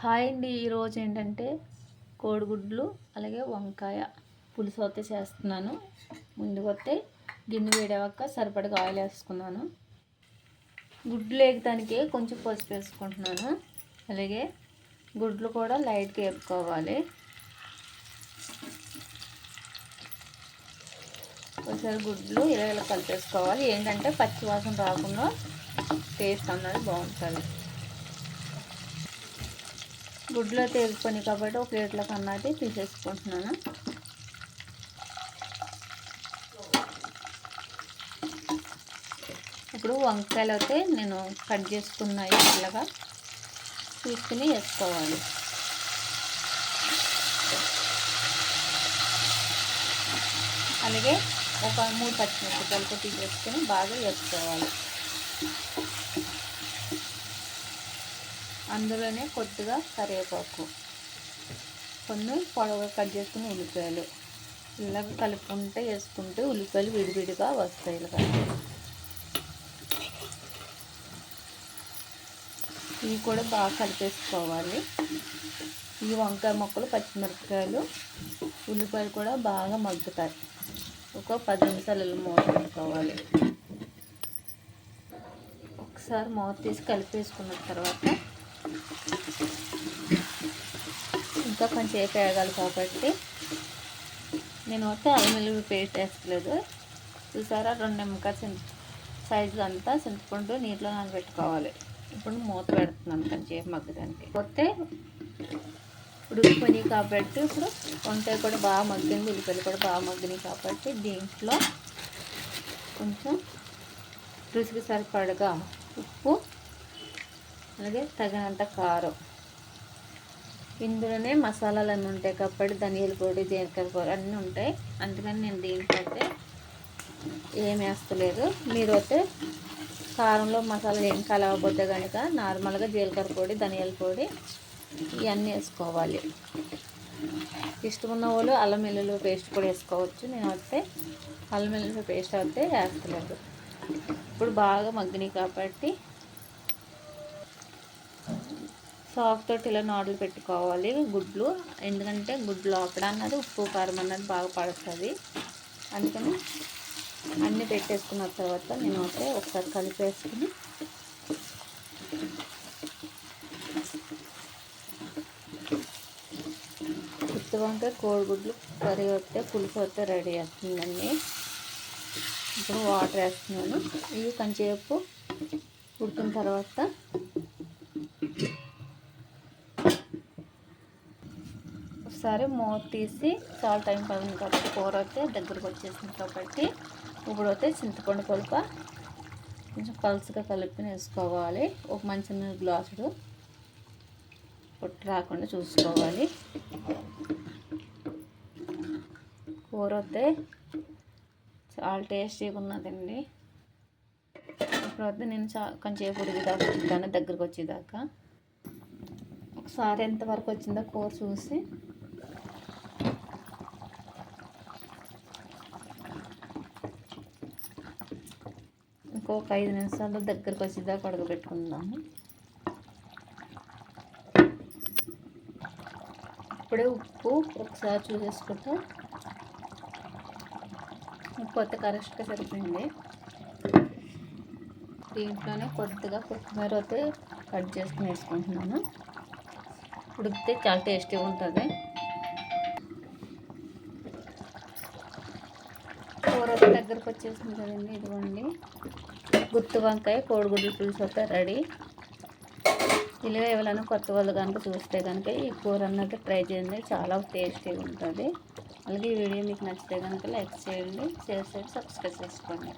Hi అండి. ఈరోజు ఏంటంటే కోడిగుడ్లు అలాగే వంకాయ పులుసు అయితే చేస్తున్నాను. ముందుకొస్తే గిన్నె వేడవక సరిపడగా ఆయిల్ వేసుకున్నాను. గుడ్లు వేగటానికి కొంచెం పసుపు వేసుకుంటున్నాను. అలాగే గుడ్లు కూడా లైట్గా వేపుకోవాలి. ఒకసారి గుడ్లు ఇలా కలిపేసుకోవాలి. ఏంటంటే పచ్చి వాసన రాకుండా టేస్ట్ అన్నది బాగుంటుంది. గుడ్లో తేలిపోయి కాబట్టి ఒక ప్లేట్లో కన్నది తీసేసుకుంటున్నాను. ఇప్పుడు వంకాయలు అయితే నేను కట్ చేసుకున్నాయి ఇలాగా చూసుకుని వేసుకోవాలి. అలాగే ఒక 3 పచ్చిమిరపకాయలు తీసేసుకొని బాగా వేసుకోవాలి. అందులోనే కొద్దిగా కరివేపాకు, కొన్ని పొడవుగా కట్ చేసుకుని ఉల్లిపాయలు ఇలాగ కలుపుకుంటే వేసుకుంటే ఉల్లిపాయలు విడివిడిగా వస్తాయి. ఇలా ఇవి కూడా బాగా కలిపేసుకోవాలి. ఈ వంకాయ ముక్కలు, పచ్చిమిరపకాయలు, ఉల్లిపాయలు కూడా బాగా మగ్గుతాయి. ఒక 10 నిమిషాలు మూత పెట్టుకోవాలి. ఒకసారి మూత తీసి కలిపేసుకున్న తర్వాత ఇంకా కొంచెం వేగాలి కాబట్టి నేను అయితే అల్లం వెల్లుల్లి పేస్ట్ వేస్తలేదు. చూసారా, 2 నిమ్మకాయ సైజు అంతా చింతపండు నీటిలో నానబెట్టుకోవాలి. ఇప్పుడు మూత పెడుతున్నాను కొంచెం మగ్గడానికి. పోతే ఉడికిపోయి కాబట్టి ఇప్పుడు వంకాయ కూడా బాగా మగ్గింది, ఉల్లిపాయలు కూడా బాగా మగ్గినాయి కాబట్టి దీంట్లో కొంచెం రుచికి సరిపడగా ఉప్పు, అలాగే తగినంత కారం, ఇందులోనే మసాలాలు అన్నీ ఉంటాయి కాబట్టి ధనియాల పొడి, జీలకర్ర పొడి అన్నీ ఉంటాయి. అందుకని నేను దీంట్లో అయితే ఏం వేస్తలేదు. మీరు అయితే కారంలో మసాలాలు ఏం కలవకపోతే కనుక నార్మల్గా జీలకర్ర పొడి, ధనియాల పొడి ఇవన్నీ వేసుకోవాలి. ఇష్టమున్న వాళ్ళు అల్లం వెల్లుల్లి పేస్ట్ కూడా వేసుకోవచ్చు. నేను అయితే అల్లం వెల్లుల్లి పేస్ట్ అయితే వేస్తలేదు. ఇప్పుడు బాగా మగ్గినాయి కాబట్టి సాఫ్ట్ తోటి ఇలా నాడులు పెట్టుకోవాలి గుడ్లు. ఎందుకంటే గుడ్లు లోపల అన్నది ఉప్పు కారం అన్నది బాగా పడుతుంది. అందుకని అన్నీ పెట్టేసుకున్న తర్వాత నేను అయితే ఒకసారి కలిపేసుకుని గుత్తి వంకాయ కోడిగుడ్లు కర్రీ వస్తే పులుసు వస్తే రెడీ అవుతుందండి. ఇప్పుడు వాటర్ వేస్తున్నాను. ఇవి కొంచెంసేపు ఉడికిన తర్వాత ఒకసారి మూత తీసి చాలా టైం పడుతుంది కాబట్టి కూర అయితే దగ్గరకు వచ్చేసింది కాబట్టి ఇప్పుడు అయితే చింతపండు పులుపు కొంచెం పలుచగా కలిపి వేసుకోవాలి. ఒక మంచి గ్లాసుడు పొట్టు రాకుండా చూసుకోవాలి. కూర అయితే చాలా టేస్టీగా ఉన్నదండి. ఇప్పుడైతే నేను కొంచెం ఉడికిదాకా ఉంటాను, దగ్గరకు వచ్చేదాకా. ఒకసారి ఎంతవరకు వచ్చిందో కూర చూసి ఇంకొక 5 నిమిషాలు దగ్గరకు వచ్చేదాకా ఉడకబెట్టుకుందాము. ఇప్పుడే ఉప్పు ఒకసారి చూసేసుకుంటా. ఉప్పు అయితే కరెక్ట్గా సరిపోయింది. దీంట్లోనే కొద్దిగా కొత్తిమీర అయితే కట్ చేసుకుని వేసుకుంటున్నాను. ఉడికితే చాలా టేస్టీగా ఉంటుంది. కూర అయితే దగ్గరకు వచ్చేసింది కదండి. ఇదిగోండి గుత్తి వంకాయ కోడిగుడ్లు పులుసు అయితే రెడీ. ఇలా ఎవరైనా కొత్త వాళ్ళు కనుక చూస్తే కనుక ఈ కూర అన్నది ట్రై చేయండి, చాలా టేస్టీగా ఉంటుంది. అలాగే ఈ వీడియో మీకు నచ్చితే కనుక లైక్ చేయండి, షేర్ చేయండి, సబ్స్క్రైబ్ చేసుకోండి.